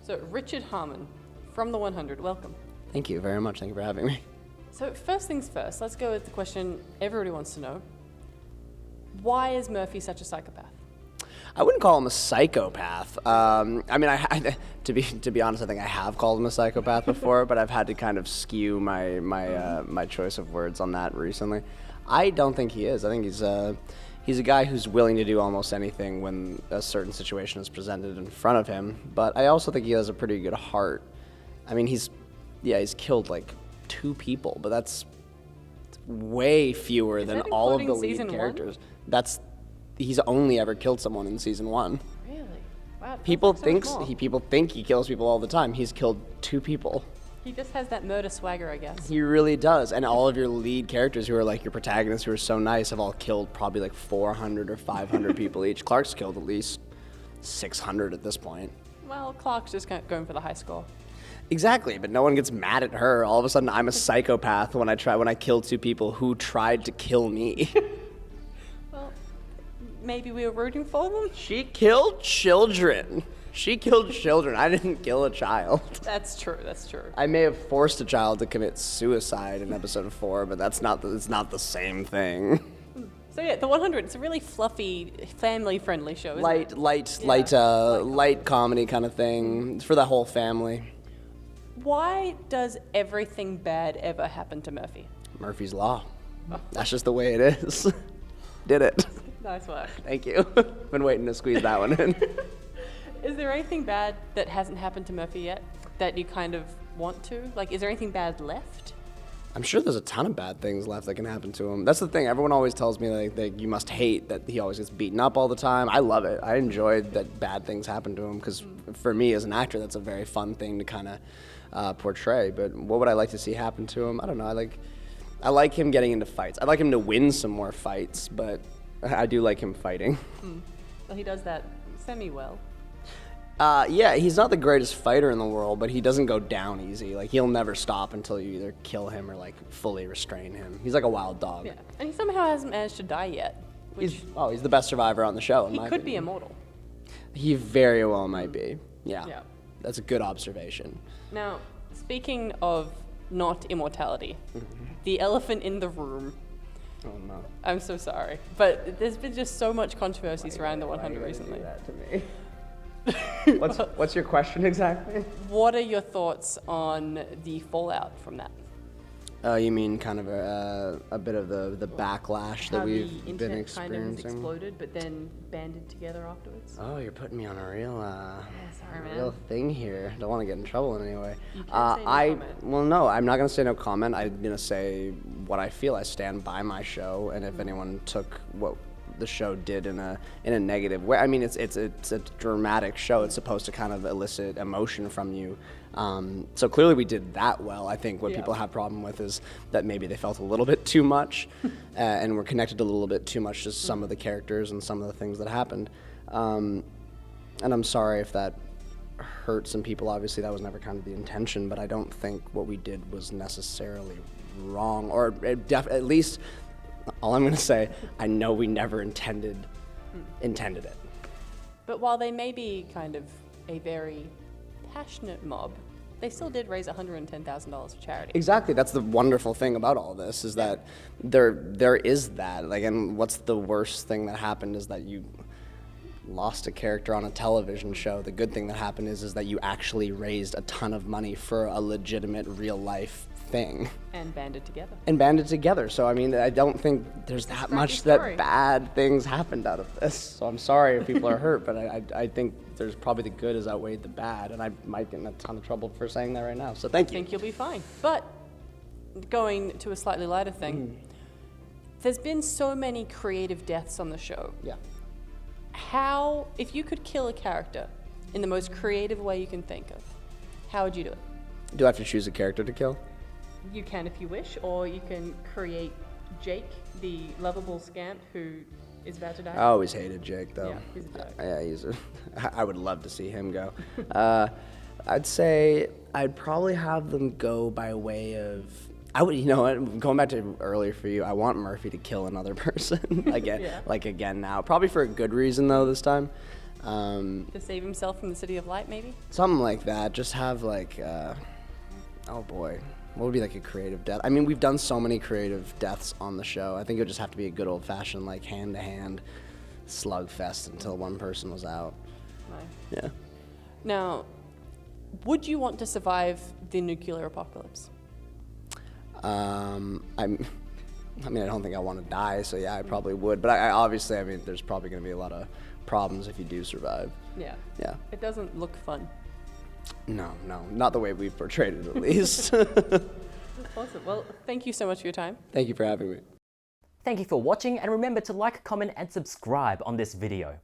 So, Richard Harmon from the 100, welcome. Thank you very much. Thank you for having me. So, first things first, let's go with the question everybody wants to know. Why is Murphy such a psychopath? I wouldn't call him a psychopath. I mean, to be honest, I think I have called him a psychopath before, but I've had to kind of skew my choice of words on that recently. I don't think he is. I think he's a guy who's willing to do almost anything when a certain situation is presented in front of him. But I also think he has a pretty good heart. I mean, he's killed like 2 people, but that's way fewer than all of the lead characters. He's only ever killed someone in season 1. Really? Wow. People think he kills people all the time. He's killed 2 people. He just has that murder swagger, I guess. He really does. And all of your lead characters who are like your protagonists who are so nice have all killed probably like 400 or 500 people each. Clark's killed at least 600 at this point. Well, Clark's just going for the high score. Exactly, but no one gets mad at her. All of a sudden, I'm a psychopath when I kill 2 people who tried to kill me. Well, maybe we were rooting for them? She killed children. I didn't kill a child. That's true. I may have forced a child to commit suicide in episode 4, but it's not the same thing. So yeah, the 100. It's a really fluffy, family-friendly show. Isn't it? Light comedy kind of thing. It's for the whole family. Why does everything bad ever happen to Murphy? Murphy's Law. That's just the way it is. Did it. Nice work. Thank you. Been waiting to squeeze that one in. Is there anything bad that hasn't happened to Murphy yet that you kind of want to? Like, is there anything bad left? I'm sure there's a ton of bad things left that can happen to him. That's the thing. Everyone always tells me that you must hate that he always gets beaten up all the time. I love it. I enjoy that bad things happen to him because for me as an actor, that's a very fun thing to kind of portray. But what would I like to see happen to him? I don't know. I like him getting into fights. I'd like him to win some more fights, but I do like him fighting. Well, he does that semi-well. Yeah, he's not the greatest fighter in the world, but he doesn't go down easy. Like, he'll never stop until you either kill him or, like, fully restrain him. He's like a wild dog. Yeah, and he somehow hasn't managed to die yet. He's the best survivor on the show, in my opinion. He could be immortal. He very well might be. Yeah. That's a good observation. Now, speaking of not immortality, the elephant in the room. Oh, no. I'm so sorry. But there's been just so much controversy surrounding the 100 recently. Do that to me? What's your question exactly? What are your thoughts on the fallout from that? You mean kind of a bit of the backlash that we've been experiencing? How the internet kind of has exploded, but then banded together afterwards? Oh, you're putting me on a real, sorry, man. real thing here. Don't want to get in trouble in any way. You can't say no comment. Well, no, I'm not going to say no comment. I'm going to say what I feel. I stand by my show, and if anyone took what the show did in a negative way. I mean, it's a dramatic show. It's supposed to kind of elicit emotion from you. So clearly we did that well. I think what people have a problem with is that maybe they felt a little bit too much and were connected a little bit too much to some of the characters and some of the things that happened. And I'm sorry if that hurt some people. Obviously that was never kind of the intention, but I don't think what we did was necessarily wrong, or at least all I'm going to say, I know we never intended it. But while they may be kind of a very passionate mob, they still did raise $110,000 for charity. Exactly. That's the wonderful thing about all this, is that there is that. Like, and what's the worst thing that happened is that you lost a character on a television show. The good thing that happened is that you actually raised a ton of money for a legitimate, real-life thing. And banded together. So, I mean, I don't think there's that much that bad things happened out of this. So I'm sorry if people are hurt, but I think there's probably the good has outweighed the bad, and I might get in a ton of trouble for saying that right now. So thank you. I think you'll be fine. But going to a slightly lighter thing, there's been so many creative deaths on the show. Yeah. If you could kill a character in the most creative way you can think of, how would you do it? Do I have to choose a character to kill? You can if you wish, or you can create Jake, the lovable scamp who is about to die. I always hated Jake, though. Yeah, he's a joke. I would love to see him go. I'd say I'd probably have them go by way of... you know what, going back to earlier for you, I want Murphy to kill another person again, again now. Probably for a good reason, though, this time. To save himself from the City of Light, maybe? Something like that. Just have like, oh boy, what would be like a creative death? I mean, we've done so many creative deaths on the show. I think it would just have to be a good old-fashioned like hand-to-hand slugfest until one person was out. No. Yeah. Now, would you want to survive the nuclear apocalypse? I mean, I don't think I want to die, so yeah, I probably would. But I obviously, I mean, there's probably going to be a lot of problems if you do survive. Yeah. Yeah. It doesn't look fun. No, not the way we've portrayed it, at least. Awesome. Well, thank you so much for your time. Thank you for having me. Thank you for watching, and remember to like, comment and subscribe on this video.